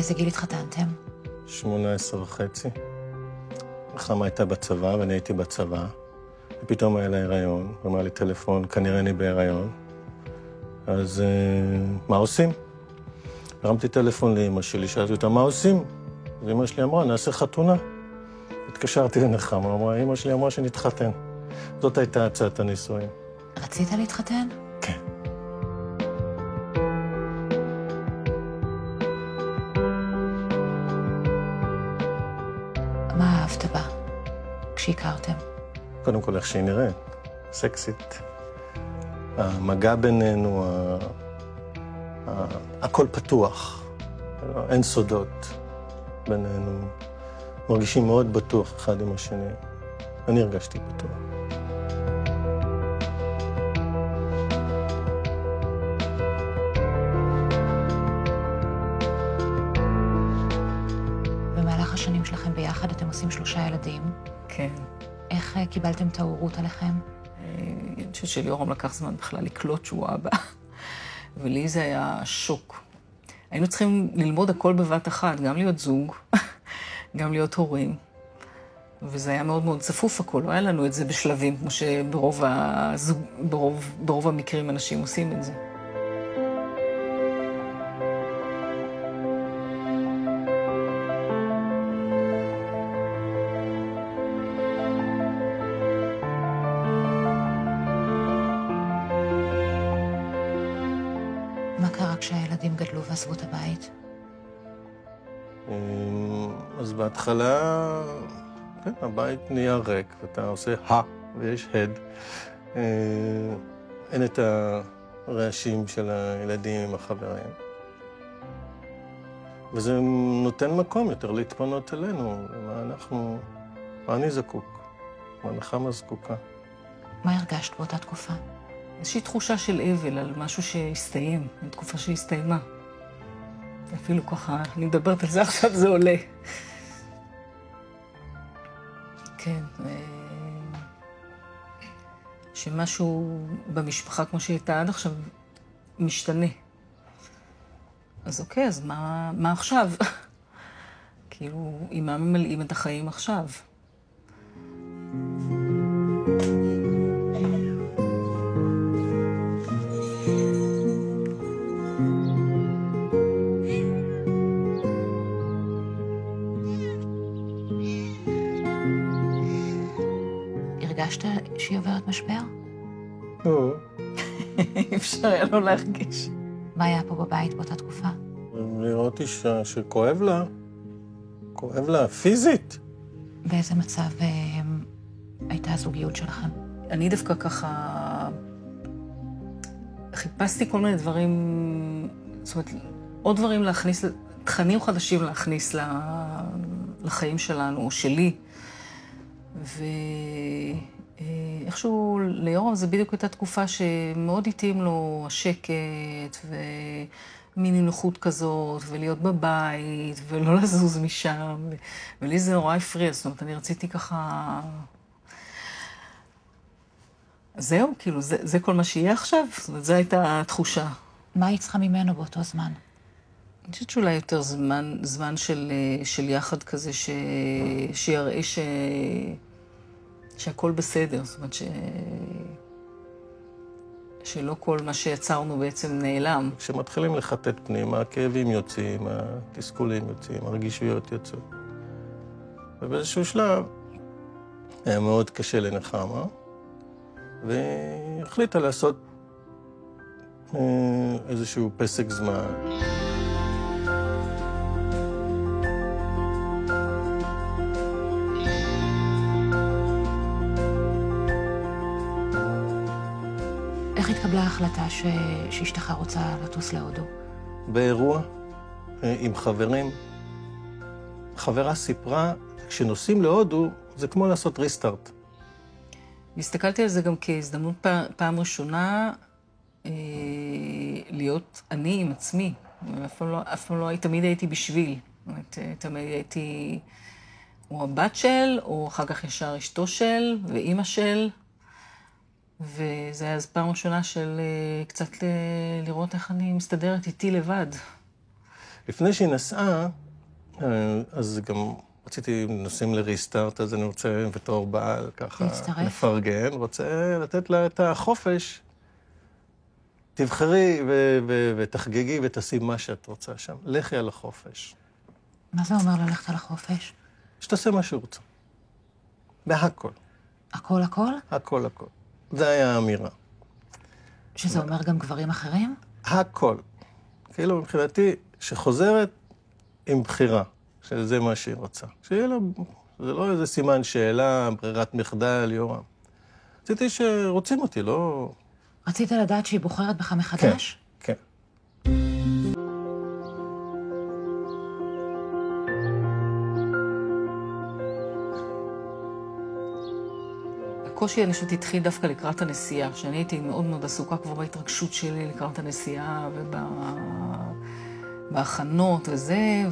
באיזה גיל התחתנתם? 18 וחצי. נחמה הייתה בצבא ואני הייתי בצבא. ופתאום היה לה הריון, ואמרה לי טלפון, כנראה אני בהיריון. אז מה עושים? הרמתי טלפון לאמא שלי, שאלתי אותה, מה עושים? אז אמא שלי אמרה, נעשה חתונה. התקשרתי לנחמה, אמא שלי אמרה שנתחתן. זאת הייתה הצעת הנישואים. רצית להתחתן? כן. מה אהבת בה כשהכרתם? קודם כל, איך שהיא נראית, סקסית. המגע בינינו, הכל פתוח, אין סודות בינינו. מרגישים מאוד בטוח אחד עם השני. אני הרגשתי בטוח. במהלך השנים שלכם ביחד אתם עושים 3 ילדים. כן. איך קיבלתם את ההורות עליכם? אני חושבת שליאורם לקח זמן בכלל לקלוט שהוא אבא. ולי זה היה שוק. היינו צריכים ללמוד הכל בבת אחת, גם להיות זוג, גם להיות הורים. וזה היה מאוד מאוד צפוף הכל, לא היה לנו את זה בשלבים, כמו ברוב המקרים אנשים עושים את זה. מה קרה כשהילדים גדלו ועזבו את הבית? אז בהתחלה, כן, הבית נהיה ריק, ואתה עושה ויש הד. אין את הרעשים של הילדים עם החברים. וזה נותן מקום יותר להתפנות אלינו, מה אני זקוק, מה נחמה זקוקה. מה הרגשת באותה תקופה? איזושהי תחושה של אבל על משהו שהסתיים, תקופה שהסתיימה. אפילו ככה, אני מדברת על זה עכשיו, זה עולה. כן, שמשהו במשפחה כמו שהייתה עד עכשיו משתנה. אז אוקיי, אז מה עכשיו? כאילו, עם מה ממלאים את החיים עכשיו? הרגשת שהיא עוברת משבר? לא. אי אפשר היה לא להרגיש. מה היה פה בבית באותה תקופה? לראות אישה שכואב לה, כואב לה פיזית. באיזה מצב הייתה הזוגיות שלכם? אני דווקא ככה חיפשתי כל מיני דברים, זאת אומרת, עוד דברים להכניס, תכנים חדשים להכניס לחיים שלנו, או שלי. ואיכשהו ליאורם זה בדיוק הייתה תקופה שמאוד התאים לו השקט ומין נינוחות כזאת, ולהיות בבית ולא לזוז משם, ולי זה נורא הפריע, זאת אומרת, אני רציתי ככה... זהו, כאילו, זה כל מה שיהיה עכשיו, זאת אומרת, זו הייתה התחושה. מה היית צריכה ממנו באותו זמן? אני חושבת שאולי יותר זמן של יחד כזה שיראה שהכל בסדר, זאת אומרת שלא כל מה שיצרנו בעצם נעלם. כשמתחילים לחטט פנימה, הכאבים יוצאים, התסכולים יוצאים, הרגישויות יוצאות. ובאיזשהו שלב היה מאוד קשה לנחמה, והיא החליטה לעשות איזשהו פסק זמן. איך התקבלה ההחלטה שאשתך רוצה לטוס להודו? באירוע עם חברים. חברה סיפרה, כשנוסעים להודו, זה כמו לעשות ריסטארט. הסתכלתי על זה גם כהזדמנות פעם ראשונה להיות אני עם עצמי. אף פעם לא הייתי, תמיד הייתי בשביל. תמיד הייתי או הבת של, או אחר כך ישר אשתו של, ואימא של. וזה היה אז פעם ראשונה של קצת לראות איך אני מסתדרת איתי לבד. לפני שהיא נסעה, אז גם רציתי, נוסעים לריסטארט, אז אני רוצה בתור בעל ככה לפרגן, רוצה לתת לה את החופש. תבחרי ותחגגי ותעשי מה שאת רוצה שם. לכי על החופש. מה זה אומר ללכת על החופש? שתעשה מה שרוצה. בהכל. הכל הכל? הכל הכל. זה היה האמירה. שזה אומר גם גברים אחרים? הכל. כאילו מבחינתי, שחוזרת עם בחירה, שזה מה שהיא רוצה. שיהיה לה, זה לא איזה סימן שאלה, ברירת מחדל, יורם. רציתי שרוצים אותי, לא... רצית לדעת שהיא בוחרת בך מחדש? כן, כן. הקושי, אני חושבת, התחיל דווקא לקראת הנסיעה, שאני הייתי מאוד מאוד עסוקה כבר בהתרגשות שלי לקראת הנסיעה ובהכנות וזה,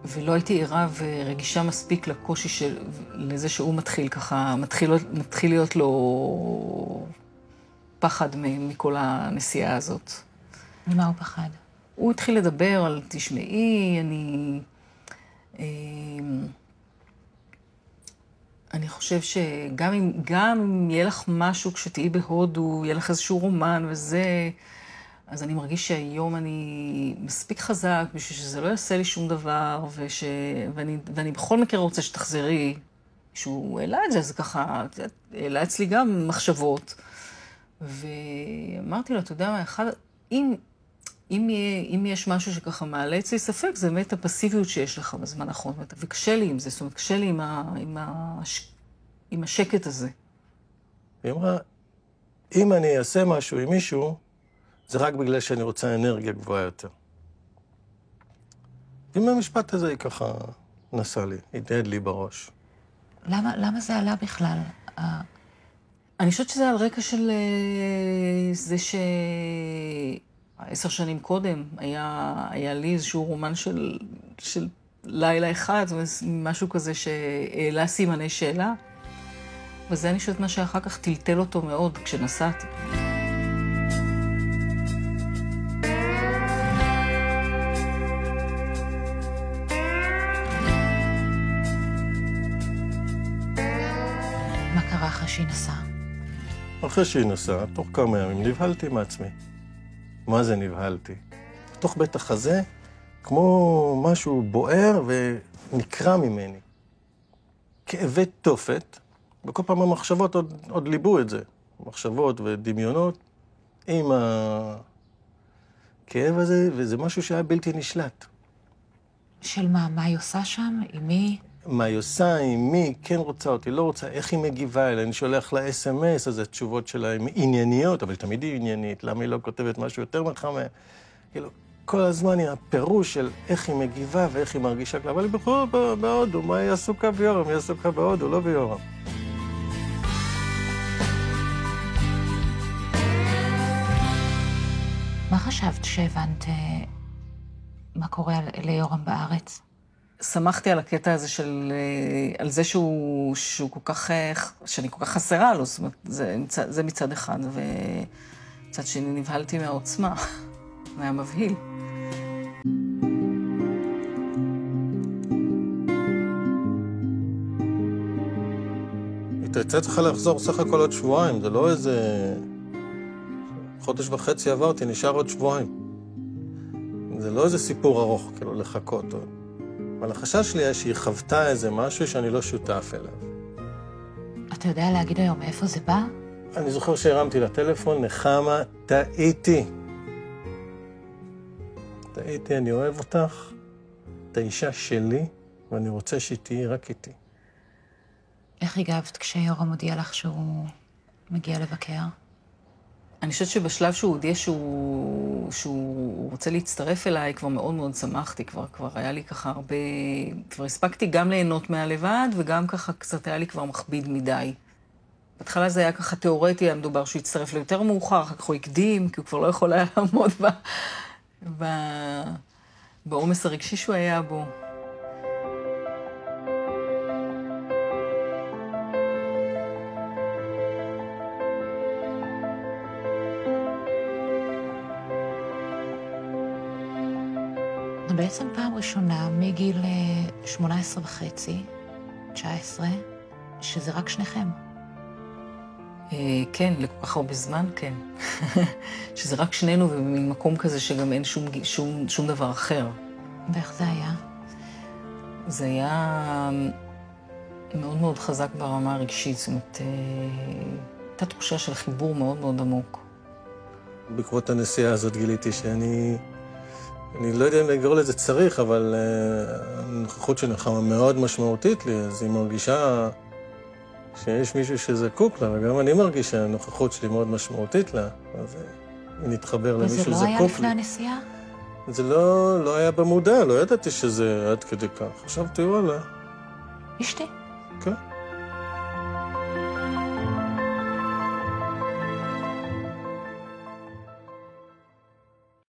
ולא הייתי ערה ורגישה מספיק לקושי לזה שהוא מתחיל ככה, מתחיל להיות לו פחד מכל הנסיעה הזאת. ממה הוא פחד? הוא התחיל לדבר על, תשמעי, אני חושב שגם אם יהיה לך משהו כשתהיי בהודו, יהיה לך איזשהו רומן וזה, אז אני מרגיש שהיום אני מספיק חזק בשביל שזה לא יעשה לי שום דבר, ואני בכל מקרה רוצה שתחזרי. שהוא העלה את זה, אז ככה, העלה אצלי גם מחשבות. ואמרתי לו, אתה יודע מה, אם יש משהו שככה מעלה אצלי ספק, זה באמת הפסיביות שיש לך בזמן האחרון. וקשה לי עם זה, זאת אומרת, קשה לי עם השקט הזה. היא אמרה, אם אני אעשה משהו עם מישהו, זה רק בגלל שאני רוצה אנרגיה גבוהה יותר. אם המשפט הזה היא ככה נסע לי, התנהד לי בראש. למה זה עלה בכלל? אני חושבת שזה על רקע של זה 10 שנים קודם היה לי איזשהו רומן של לילה אחד, משהו כזה שהעלה סימני שאלה, וזה אני חושבת מה שאחר כך טלטל אותו מאוד כשנסעתי. מה קרה אחרי שהיא נסעה? אחרי שהיא נסעה, תוך כמה ימים, נבהלתי מעצמי. מה זה נבהלתי? בתוך בית החזה, כמו משהו בוער ונקרע ממני. כאבי תופת, וכל פעם המחשבות עוד ליבו את זה. מחשבות ודמיונות עם הכאב הזה, וזה משהו שהיה בלתי נשלט. של מה היא עושה שם? עם מי? מה היא עושה, עם מי, כן רוצה אותי, לא רוצה, איך היא מגיבה אליי, אני שולח לה SMS, אז התשובות שלה הן ענייניות, אבל תמיד היא עניינית, למה היא לא כותבת משהו יותר מחמם? כאילו, כל הזמן היא הפירוש של איך היא מגיבה ואיך היא מרגישה כלה, אבל היא בכל בהודו, מה היא עסוקה ביורם? היא עסוקה בהודו, לא ביורם. מה חשבת שהבנת מה קורה ליורם בארץ? שמחתי על הקטע הזה על זה שהוא כל כך, שאני כל כך חסרה לו, זאת אומרת, זה מצד אחד, ומצד שני נבהלתי מהעוצמה, זה היה מבהיל. היא צריכה לחזור סך הכל עוד שבועיים, זה לא איזה... חודש וחצי עברתי, נשאר עוד שבועיים. זה לא איזה סיפור ארוך, כאילו, לחכות עוד. אבל החשש שלי היה שהיא חוותה איזה משהו שאני לא שותף אליו. אתה יודע להגיד היום מאיפה זה בא? אני זוכר שהרמתי לטלפון, נחמה, טעיתי. טעיתי, אני אוהב אותך, את האישה שלי, ואני רוצה שהיא תהיי רק איתי. איך הגבת כשיורם הודיע לך שהוא מגיע לבקר? אני חושבת שבשלב שהוא הודיע שהוא רוצה להצטרף אליי, כבר מאוד מאוד שמחתי, כבר היה לי ככה הרבה... כבר הספקתי גם ליהנות מהלבד, וגם ככה קצת היה לי כבר מכביד מדי. בהתחלה זה היה ככה תיאורטי, היה מדובר שהוא יצטרף ליותר מאוחר, אחר כך הוא הקדים, כי הוא כבר לא יכול היה לעמוד בעומס הרגשי שהוא היה בו. זה בעצם פעם ראשונה מגיל 18 וחצי, 19, שזה רק שניכם. כן, לכל כך הרבה זמן, כן. שזה רק שנינו וממקום כזה שגם אין שום דבר אחר. ואיך זה היה? זה היה מאוד מאוד חזק ברמה הרגשית, זאת אומרת, הייתה תחושה של חיבור מאוד מאוד עמוק. בעקבות הנסיעה הזאת גיליתי שאני לא יודע אם לגרור לזה צריך, אבל הנוכחות של נחמה מאוד משמעותית לי, אז היא מרגישה שיש מישהו שזקוק לה, וגם אני מרגיש שהנוכחות שלי מאוד משמעותית לה, אז נתחבר למישהו זקוק לי. וזה לא היה לפני הנסיעה? זה לא היה במודע, לא ידעתי שזה עד כדי כך. חשבתי, וואלה. אשתי. כן.